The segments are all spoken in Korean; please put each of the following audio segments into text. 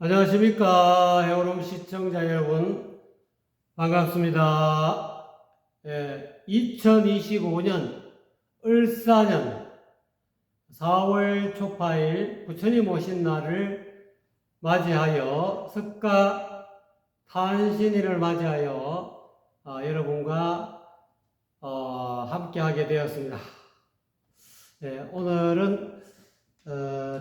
안녕하십니까. 해오름 시청자 여러분. 반갑습니다. 2025년 을사년 4월 초파일 부처님 오신 날을 맞이하여 석가 탄신일을 맞이하여 여러분과 함께하게 되었습니다. 오늘은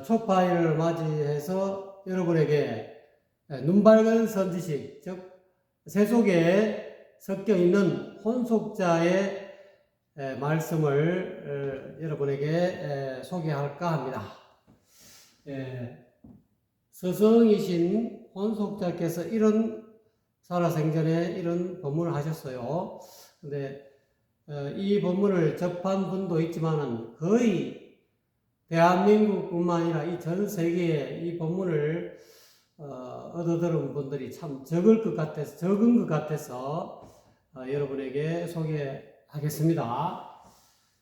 초파일을 맞이해서 여러분에게 눈밝은 선지식, 즉 세속에 섞여 있는 혼속자의 말씀을 여러분에게 소개할까 합니다. 스승이신 혼속자께서 이런 살아생전에 이런 법문을 하셨어요. 근데 이 법문을 접한 분도 있지만은 거의 대한민국뿐만 아니라 이 전 세계에 이 법문을 얻어들은 분들이 참 적은 것 같아서 여러분에게 소개하겠습니다.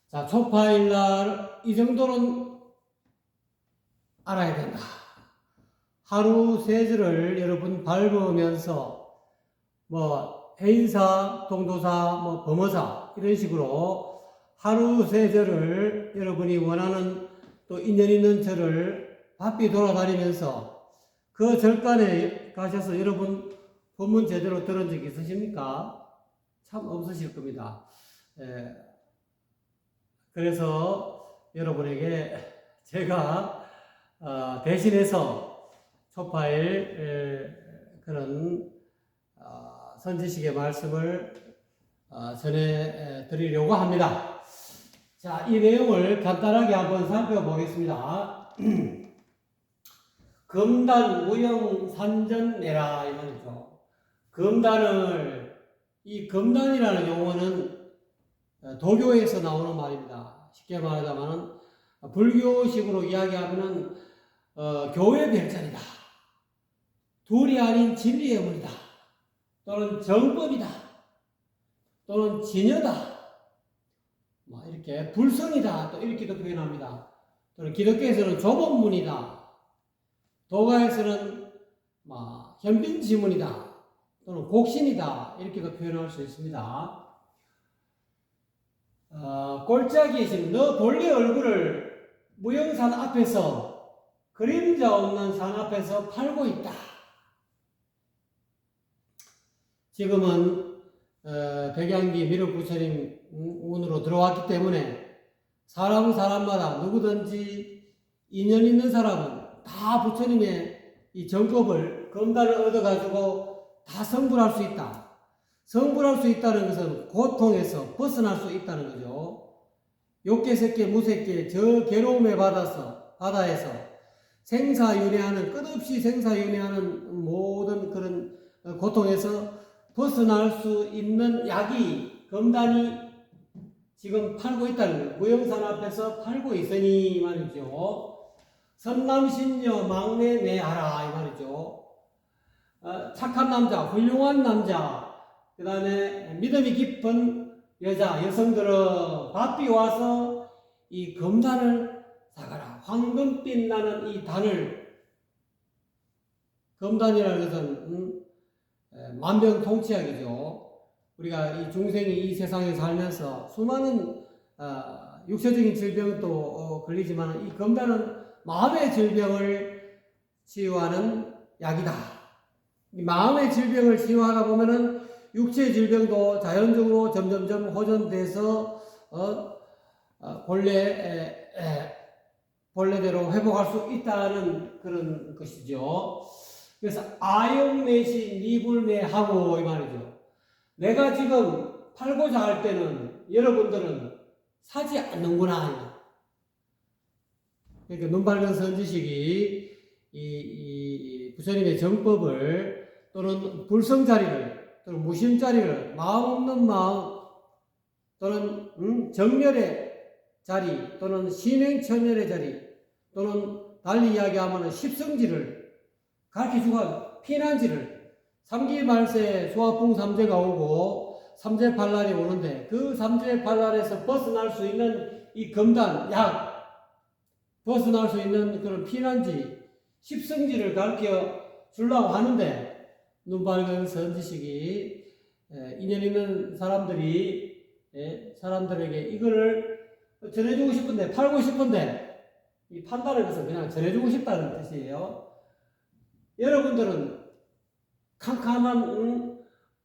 자, 초파일날 이 정도는 알아야 된다. 하루 세절을 여러분 밟으면서 해인사, 동도사, 범어사 이런 식으로 하루 세절을 여러분이 원하는 또 인연 있는 절을 바삐 돌아다니면서 그 절간에 가셔서 여러분 법문 제대로 들은 적 있으십니까? 참 없으실 겁니다. 그래서 여러분에게 제가 대신해서 초파일 그런 선지식의 말씀을 전해 드리려고 합니다. 자, 이 내용을 간단하게 한번 살펴보겠습니다. 금단 무형 산전내라 이 말이죠. 이 금단이라는 용어는 도교에서 나오는 말입니다. 쉽게 말하자면 불교식으로 이야기하면은 교회 별자리다, 둘이 아닌 진리의 문이다, 또는 정법이다, 또는 진여다, 이렇게 불성이다, 또 이렇게도 표현합니다. 또는 기독교에서는 좁은 문이다, 도가에서는 현빈지문이다, 또는 곡신이다, 이렇게도 표현할 수 있습니다. 골짜기에 지금 너 본래 얼굴을 무형산 앞에서, 그림자 없는 산 앞에서 팔고 있다. 지금은 백양기 미륵부처님 운으로 들어왔기 때문에 사람마다 누구든지 인연 있는 사람은 다 부처님의 이 정법을, 금단을 얻어가지고 다 성불할 수 있다. 성불할 수 있다는 것은 고통에서 벗어날 수 있다는 거죠. 욕계색계 무색계 저 괴로움의 바다에서 끝없이 생사윤회하는 모든 그런 고통에서 벗어날 수 있는 약이, 금단이 지금 팔고 있다는 거예요. 무형산 앞에서 팔고 있으니 말이죠. 선남신녀 막내 내하라 이 말이죠. 착한 남자, 훌륭한 남자, 그 다음에 믿음이 깊은 여성들은 바삐 와서 이 금단을 사가라. 황금빛 나는 이 단을, 금단이라는 것은 만병통치약이죠. 우리가 이 중생이 이 세상에 살면서 수많은 육체적인 질병도 걸리지만 이 금단은 마음의 질병을 치유하는 약이다. 이 마음의 질병을 치유하다 보면은 육체의 질병도 자연적으로 점점점 호전돼서 본래대로 회복할 수 있다는 그런 것이죠. 그래서 아용내시 니불내하고 이 말이죠. 내가 지금 팔고자 할 때는 여러분들은 사지 않는구나. 그러니까 눈밝은 선지식이 이 부처님의 정법을, 또는 불성자리를, 또는 무심자리를, 마음 없는 마음, 또는 정멸의 자리, 또는 신행천멸의 자리, 또는 달리 이야기하면 십성지를 가르쳐주고 피난지를, 삼기말세 소화풍 삼재가 오고 삼재팔날이 오는데 그 삼재팔날에서 벗어날 수 있는 이 금단, 약, 벗어날 수 있는 그런 피난지, 십성지를 가르쳐 주려고 하는데 눈 밝은 선지식이 인연 있는 사람들이 사람들에게 이거를 전해주고 싶은데 팔고 싶은데 이 판단을 해서 그냥 전해주고 싶다는 뜻이에요. 여러분들은 캄캄한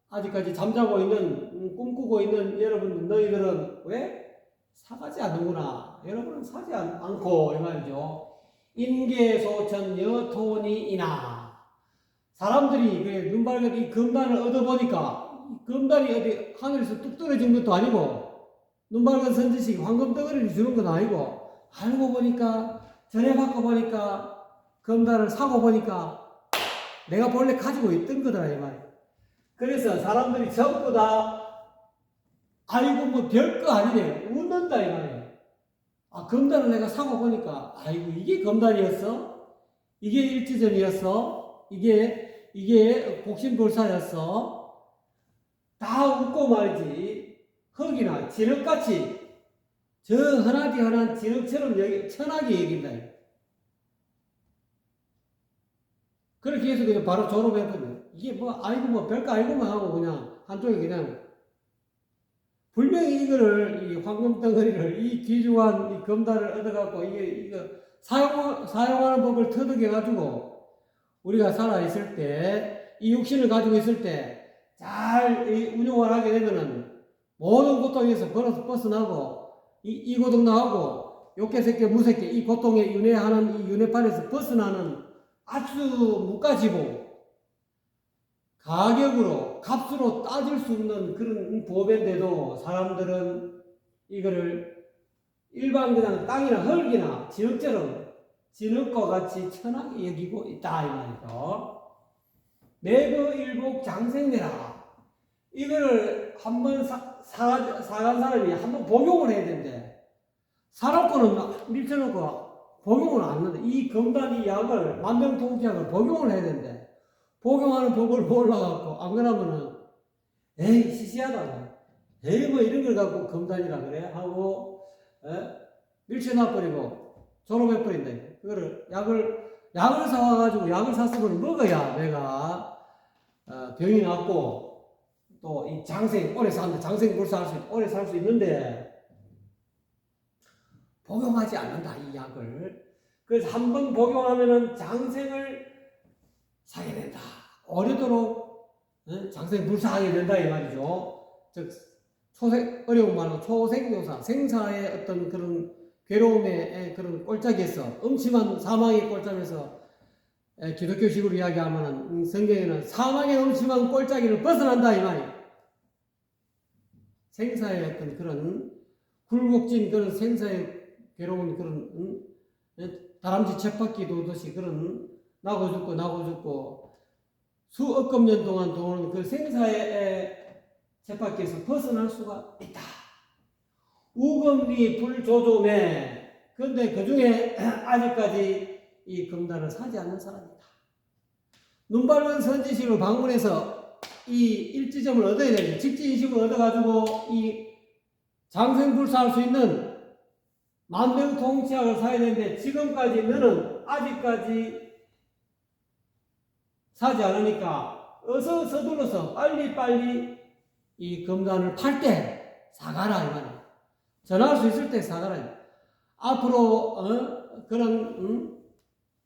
아직까지 잠자고 있는 꿈꾸고 있는 여러분 너희들은 왜 사가지 않는구나. 여러분은 사지 않고 이 말이죠. 인계소천 여토니이나 사람들이 그 눈 밝은 이 금단을 얻어보니까 금단이 어디 하늘에서 뚝 떨어진 것도 아니고 눈 밝은 선지식이 황금 덩어리를 주는 건 아니고 알고 보니까 전해받고 보니까 금단을 사고 보니까 내가 본래 가지고 있던 거더라 이 말이야. 그래서 사람들이 전부 다 아이고 뭐 별거 아니네 웃는다 이 말이야. 아 금단을 내가 사고 보니까 아이고 이게 금단이었어? 이게 일지전이었어? 이게 곡신불사였어? 다 웃고 말이지. 흙이나 진흙같이 저 흔하디 흔한 진흙처럼 천하게 여긴다. 그렇게 해서 그냥 바로 졸업했거든요. 이게 뭐 아이고 뭐 별거 아니고만 하고 그냥 한쪽에 그냥 분명히 이거를 이 황금 덩어리를 이 귀중한 이 금단을 얻어갖고 이거 사용하는 법을 터득해 가지고 우리가 살아 있을 때 이 육신을 가지고 있을 때 잘 운용을 하게 되면은 모든 고통에서 벗어나고 이 고통 나오고 욕계 새끼 무새끼 이 고통에 윤회하는 이 윤회판에서 벗어나는 아주 무가지고 가격으로 값으로 따질 수 없는 그런 법인데도 사람들은 이거를 일반 그냥 땅이나 흙이나 진흙처럼 진흙과 같이 천하게 여기고 있다 이 말이죠. 내그 일복 장생내라. 이거를 한번 사간 사람이 한번 복용을 해야 되는데 사람거는 밀쳐놓고 복용을 안 하는데 이 금단 이 약을 만병통치약을 복용을 해야 되는데 복용하는 법을 몰라갖고 안 그러면은 에이 시시하다 에이 뭐 이런 걸 갖고 금단이라 그래 하고 밀쳐놔버리고 졸업해버린다. 그거를 약을 사와가지고 약을 샀으면 먹어야 내가 병이 낫고 또 이 장생 오래 사는데 장생불사할 수 있고 오래 살 수 있는데 복용하지 않는다 이 약을. 그래서 한번 복용하면은 장생을 사게 된다. 오래도록 장생불사하게 된다 이 말이죠. 즉 어려운 말로 초생교사 생사의 어떤 그런 괴로움의 그런 꼴짝에서 음침한 사망의 꼴짝에서 기독교식으로 이야기하면은 성경에는 사망의 음침한 꼴짜기를 벗어난다 이 말이에요. 생사의 어떤 그런 굴곡진 그런 생사의 괴로운 그런 다람쥐 쳇바퀴 도듯이 그런 나고 죽고 수억억 년 동안 도는 그 생사의 쳇바퀴에서 벗어날 수가 있다. 우금리 불조조매. 그런데 그 중에 아직까지 이 금단을 사지 않는 사람이다. 눈 밝은 선지식을 방문해서 이 일지점을 얻어야 되죠. 직지인식을 얻어가지고 이 장생불사할 수 있는 만병통치약을 사야 되는데 지금까지 너는 아직까지 사지 않으니까 어서 서둘러서 빨리 이 금단을 팔 때 사가라 이 말이야. 전할 수 있을 때 사가라. 앞으로 그런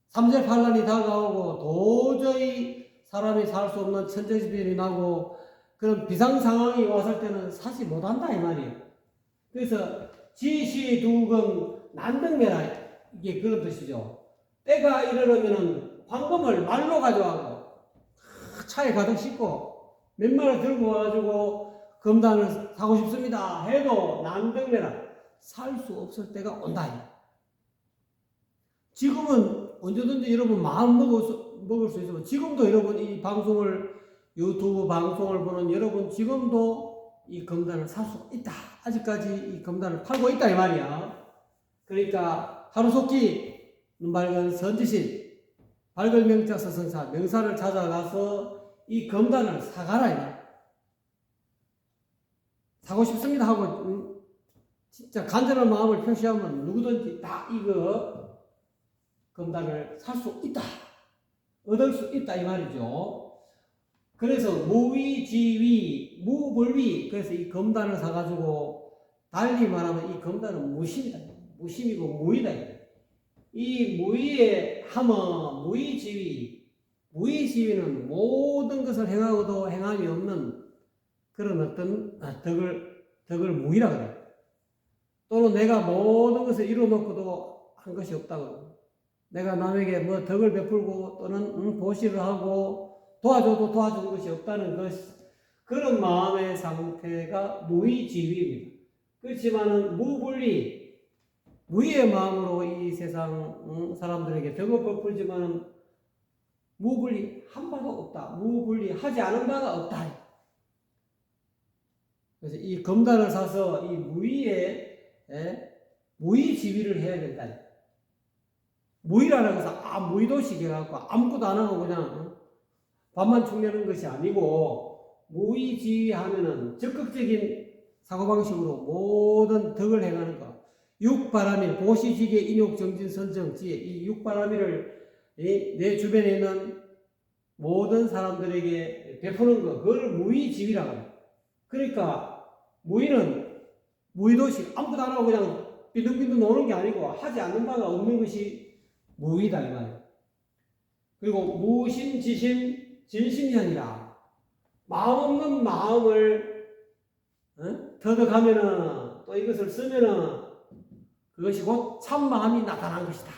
삼재판란이 다가오고 도저히 사람이 살 수 없는 천재지변이 나고 그런 비상상황이 왔을 때는 사지 못한다 이 말이에요. 그래서 지시두금 난등매라 이게 그런 뜻이죠. 때가 이르려면 황금을 말로 가져가고 차에 가득 싣고 몇 마리 들고 와가지고 금단을 사고 싶습니다 해도 난등매라 살 수 없을 때가 온다. 지금은 언제든지 여러분 마음 먹을 수 있으면 지금도 여러분 이 방송을 유튜브 방송을 보는 여러분 지금도 이 금단을 살 수 있다. 아직까지 이 금단을 팔고 있다 이 말이야. 그러니까 하루속히 눈 밝은 선지신 밝을 명자 서성사 명사를 찾아가서 이 금단을 사가라 이 말이야. 사고 싶습니다 하고 진짜 간절한 마음을 표시하면 누구든지 다 이거 금단을 살 수 있다. 얻을 수 있다 이 말이죠. 그래서 무위지위, 무불위. 그래서 이 검단을 사가지고 달리 말하면 이 검단은 무심이다. 무심이고 무위다. 이 무위의 함은 무위지위. 무위지위는 모든 것을 행하고도 행함이 없는 그런 어떤 덕을 무위라고 해요. 또는 내가 모든 것을 이루어놓고도 한 것이 없다고. 내가 남에게 뭐 덕을 베풀고 또는 보시를 하고 도와줘도 도와준 것이 없다는 것, 그런 마음의 상태가 무위지위입니다. 그렇지만은 무불리, 무위의 마음으로 이 세상 사람들에게 덕을 베풀지만은 무불리 한 바도 없다. 무불리 하지 않은 바가 없다. 그래서 이 검단을 사서 이 무위지위를 해야 된다. 무위라는 것은 무위도식 해갖고 아무것도 안 하고 그냥 밥만 축내는 것이 아니고, 무위지위 하면은 적극적인 사고방식으로 모든 덕을 행하는 것. 육바라밀, 보시지계, 인욕, 정진, 선정, 지혜. 이 육바라밀을 내 주변에 있는 모든 사람들에게 베푸는 것. 그걸 무위지위라고 합니다. 그러니까 무위는 무위도식 아무것도 안 하고 그냥 빈둥빈둥 노는 게 아니고 하지 않는 바가 없는 것이 무위다 이 말이에요. 그리고 무심지심 진심이 마음 없는 마음을 터득하면은 또 이것을 쓰면은 그것이 곧 참마음이 나타난 것이다.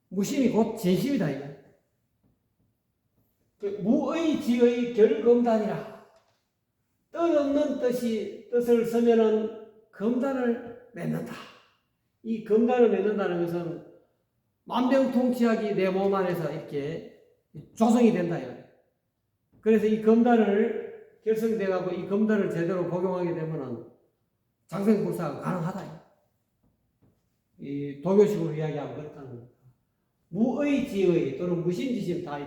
무심이 곧 진심이다 이거. 무의지의 결검단이라. 뜻없는 뜻을 쓰면은 검단을 맺는다. 이 검단을 맺는다는 것은 만병통치약이 내 몸 안에서 이렇게 조성이 된다. 그래서 이 검단을 결성돼가고 이 검단을 제대로 복용하게 되면은 장생불사가 가능하다. 이 도교식으로 이야기하면 그렇다는 겁니다. 무의지의 또는 무심지심 다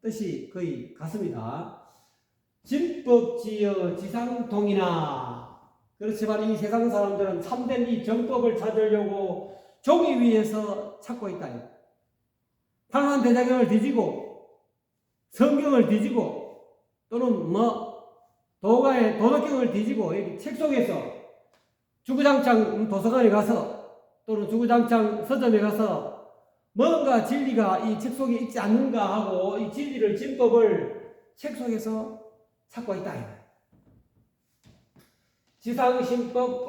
뜻이 거의 같습니다. 진법지어 지상통이나. 그렇지만 이 세상 사람들은 참된 이 정법을 찾으려고 종이 위에서 찾고 있다. 판관대장경을 뒤지고 성경을 뒤지고 또는 도가의 도덕경을 뒤지고 여기 책 속에서 주구장창 도서관에 가서 또는 주구장창 서점에 가서 뭔가 진리가 이 책 속에 있지 않는가 하고 이 진리를 진법을 책 속에서 찾고 있다. 지상신법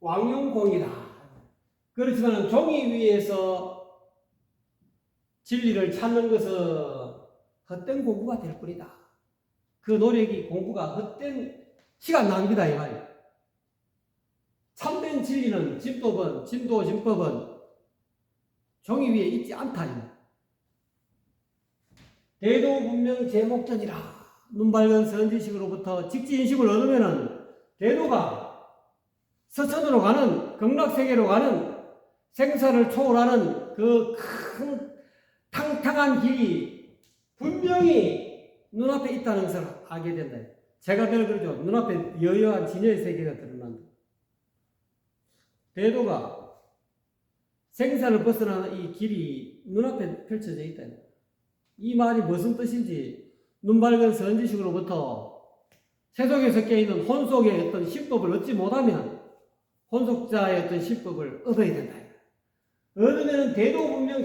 왕용공이다. 그렇지만 종이 위에서 진리를 찾는 것은 헛된 공부가 될 뿐이다. 그 노력이 공부가 헛된 시간 낭비다 이 말이야. 참된 진리는 진법은 진도진법은 종이 위에 있지 않다. 대도분명 제목전이라. 눈 밝은 선지식으로부터 직지인식을 얻으면은 대도가 서천으로 가는 극락세계로 가는 생사를 초월하는 그 큰 탕탕한 길이 분명히 눈앞에 있다는 것을 알게 된다. 제가 늘 그러죠. 눈앞에 여여한 진여의 세계가 드러난다. 대도가 생사를 벗어나는 이 길이 눈앞에 펼쳐져 있다. 이 말이 무슨 뜻인지 눈 밝은 선지식으로부터 세속에서 깨있는 혼속의 어떤 신법을 얻지 못하면 혼속자의 어떤 신법을 얻어야 된다. 얻으면 대도분명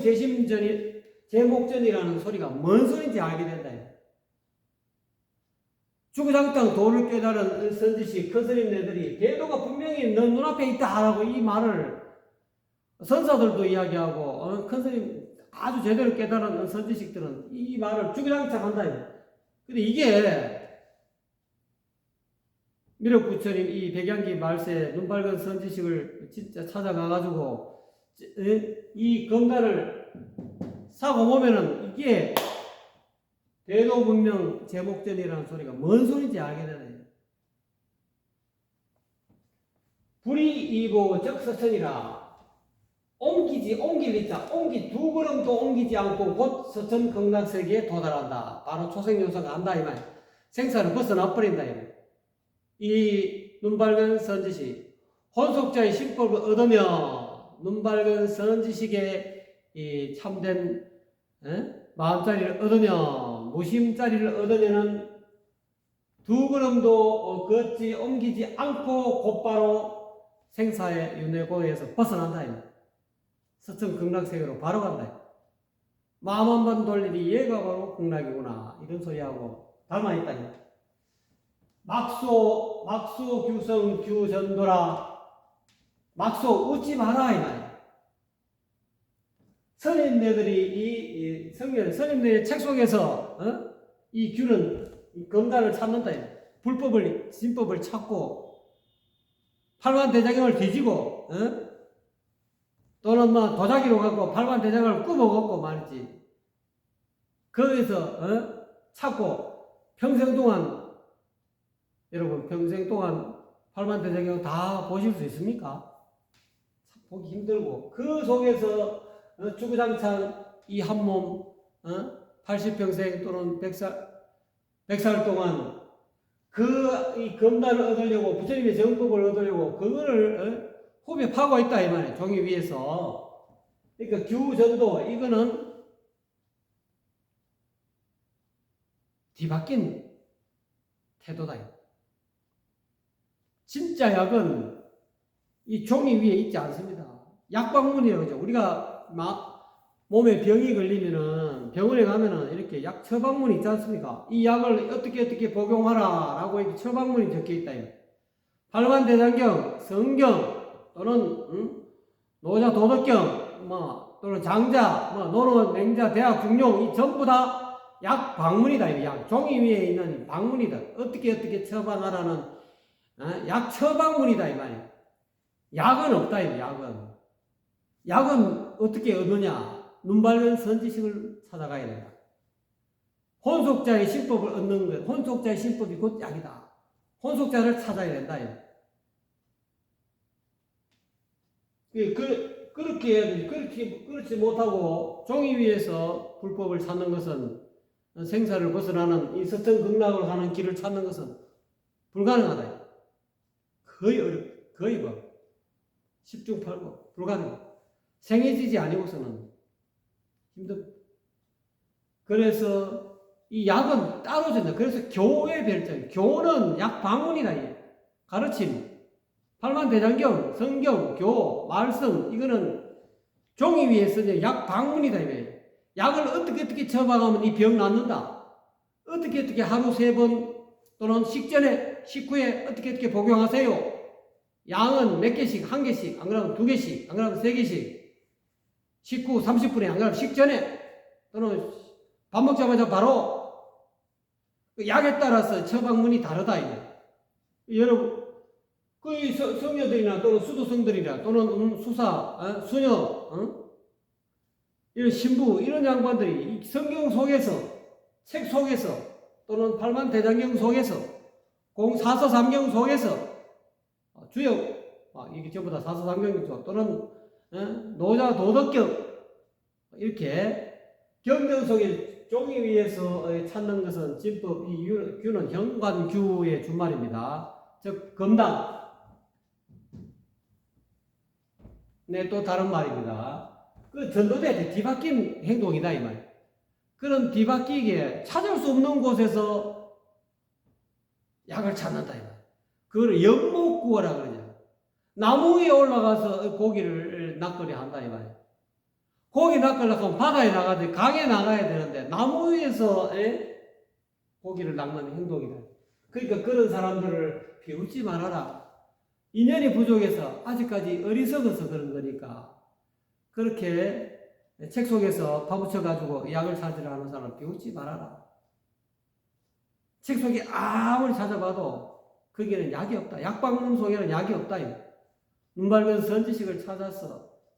제목전이라는 소리가 뭔 소리인지 알게 된다. 주구장창 도를 깨달은 선지식 큰 스님네들이 대도가 분명히 너 눈앞에 있다 라고 이 말을 선사들도 이야기하고 큰 스님 아주 제대로 깨달은 선지식들은 이 말을 주구장창 한다. 근데 이게 미륵부처님 이 백양기 말세 눈 밝은 선지식을 진짜 찾아가가지고 이 검단을 사고 보면은 이게 대도분명 제목전이라는 소리가 뭔 소리인지 알게 되네요. 불이이고 적서천이라. 옮기 두 걸음도 옮기지 않고 곧 서천 극락세계에 도달한다. 바로 초생요소가 한다 이 말. 생사를 벗어나 버린다 이 말. 이 눈밝은 선지식 혼속자의 신법을 얻으며 눈밝은 선지식의 이 참된 마음자리를 얻으면 무심자리를 얻으면은 두 걸음도 걷지 옮기지 않고 곧바로 생사의 윤회고에서 벗어난다. 서천 극락세계로 바로 간다. 마음 한 번 돌리니 얘가 바로 극락이구나. 이런 소리하고 닮아있다. 막소 규성 규전도라. 막소 웃지 마라 이 말이야. 스님네들이 스님네의 책 속에서 이 규는 이 검단을 찾는다. 불법을 진법을 찾고 팔만대장경을 뒤지고 또는 뭐 도자기로 갖고 팔만대장경을 꾸며갖고 말이지. 거기서 찾고 평생 동안 여러분 평생 동안 팔만대장경 다 보실 수 있습니까? 보기 힘들고 그 속에서 주구장창 이 한 몸 80평생 또는 100살 동안 이 검단을 얻으려고 부처님의 정법을 얻으려고 그거를 호흡에 파고 있다 이 말이에요. 종이 위에서. 그러니까 규전도 이거는 뒤바뀐 태도다. 진짜 약은 이 종이 위에 있지 않습니다. 약방문이라고 그러죠. 우리가 몸에 병이 걸리면은 병원에 가면은 이렇게 약 처방문이 있지 않습니까? 이 약을 어떻게 복용하라 라고 이렇게 처방문이 적혀 있다. 팔만대장경, 성경 또는 노자 도덕경 또는 장자 노론 맹자 대학 중용 이 전부 다 약 방문이다. 약 종이 위에 있는 방문이다. 어떻게 처방하라는 약 처방문이다 이 말이야. 약은 없다 이 약은 어떻게 얻느냐? 눈 밝은 선지식을 찾아가야 된다. 혼속자의 신법을 얻는 것, 혼속자의 신법이 곧 약이다. 혼속자를 찾아야 된다. 그렇게 해야 되지. 그렇지 못하고 종이 위에서 불법을 찾는 것은 생사를 벗어나는 이 서천 극락으로 가는 길을 찾는 것은 불가능하다. 거의 어렵다. 거의 뭐 10중 8구 불가능하다. 생애지지 아니고서는 힘듭니다. 그래서 이 약은 따로 준다. 그래서 교의 별장. 교는 약 방문이다. 가르침. 팔만대장경, 성경, 교, 말씀 이거는 종이 위에 쓰는 약 방문이다. 약을 어떻게 처방하면 이 병 낫는다. 어떻게 하루 3번 또는 식전에 식후에 어떻게 복용하세요. 양은 몇 개씩, 1개씩, 안 그러면 2개씩, 안 그러면 3개씩. 식후 30분에, 안 그러면 식전에, 또는 밥 먹자마자 바로 약에 따라서 처방문이 다르다. 여러분, 그 성녀들이나 또는 수도성들이나 또는 수사, 수녀, 이런 신부, 이런 양반들이 성경 속에서, 책 속에서, 또는 팔만대장경 속에서, 사서삼경 속에서, 주역, 이게 전부 다 사서삼경이죠. 또는 노자 도덕경, 이렇게 경전 속에 종이 위에서 찾는 것은 진법, 이 규는 현관규의 준말입니다. 즉, 검단. 네, 또 다른 말입니다. 그 전도대 뒤바뀐 행동이다 이 말. 그런 뒤바뀌게 찾을 수 없는 곳에서 약을 찾는다 이 말. 그걸 연목구어라 그러죠. 나무 위에 올라가서 고기를 낚으려 한다 이 말. 고기 낚으려고 하면 바다에 나가야 강에 나가야 되는데 나무 위에서 고기를 낚는 행동이다. 그러니까 그런 사람들을 비웃지 말아라. 인연이 부족해서 아직까지 어리석어서 그런 거니까. 그렇게 책 속에서 파묻혀가지고 약을 찾으려 하는 사람을 비웃지 말아라. 책 속에 아무리 찾아봐도 거기에는 약이 없다. 약방문 속에는 약이 없다. 눈 밝은 선지식을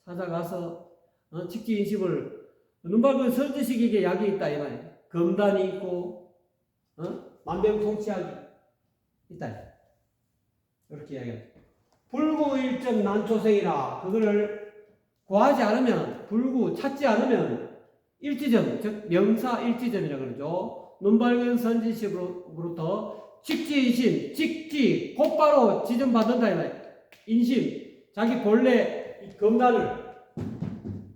찾아가서 직지인식을 눈 밝은 선지식에게 약이 있다. 이 말이야. 검단이 있고 만병통치약이 있다. 이렇게 이야기합니다. 불구일점 난초생이라 그거를 구하지 않으면 찾지 않으면 일지점 즉 명사 일지점이라 그러죠. 눈 밝은 선지식으로부터 직지 곧바로 지점받는다 이 말이야. 인심 자기 본래 검단을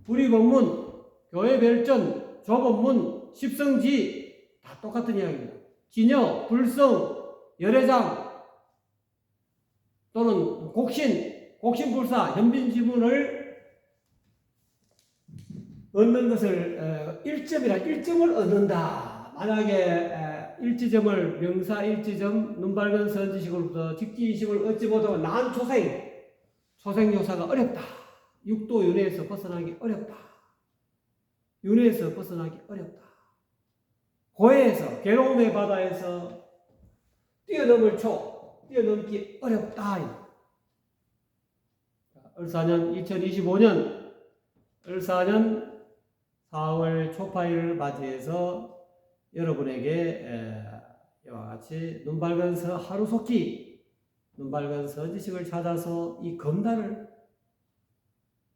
불의법문 교회 별전 좁은 문, 십성지 다 똑같은 이야기입니다. 진여, 불성, 열애장 또는 곡신불사, 현빈지문을 얻는 것을 일점이라 일점을 얻는다. 만약에 일지점을 명사 일지점 눈밝은 선지식으로부터 직지이식을 얻지 못하면 난 초생요사가 어렵다. 육도 윤회에서 벗어나기 어렵다. 윤회에서 벗어나기 어렵다. 고해에서 괴로움의 바다에서 뛰어넘기 어렵다. 을사년 2025년 을사년 4월 초파일을 맞이해서 여러분에게 이와 같이 눈밝은 서 하루속히 눈밝은 서지식을 찾아서 이 검단을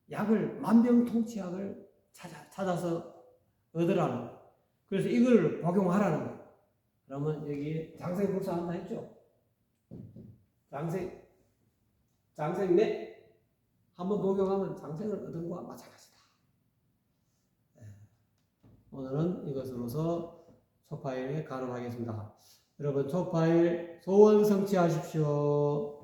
약을 만병통치약을 찾아서 얻으라는 거예요. 그래서 이걸 복용하라는 거예요. 그러면 여기 장생불사한다 했죠. 장생내 한번 복용하면 장생을 얻은 것과 마찬가지다. 오늘은 이것으로서 초파일에 가름하겠습니다. 여러분 초파일 소원 성취하십시오.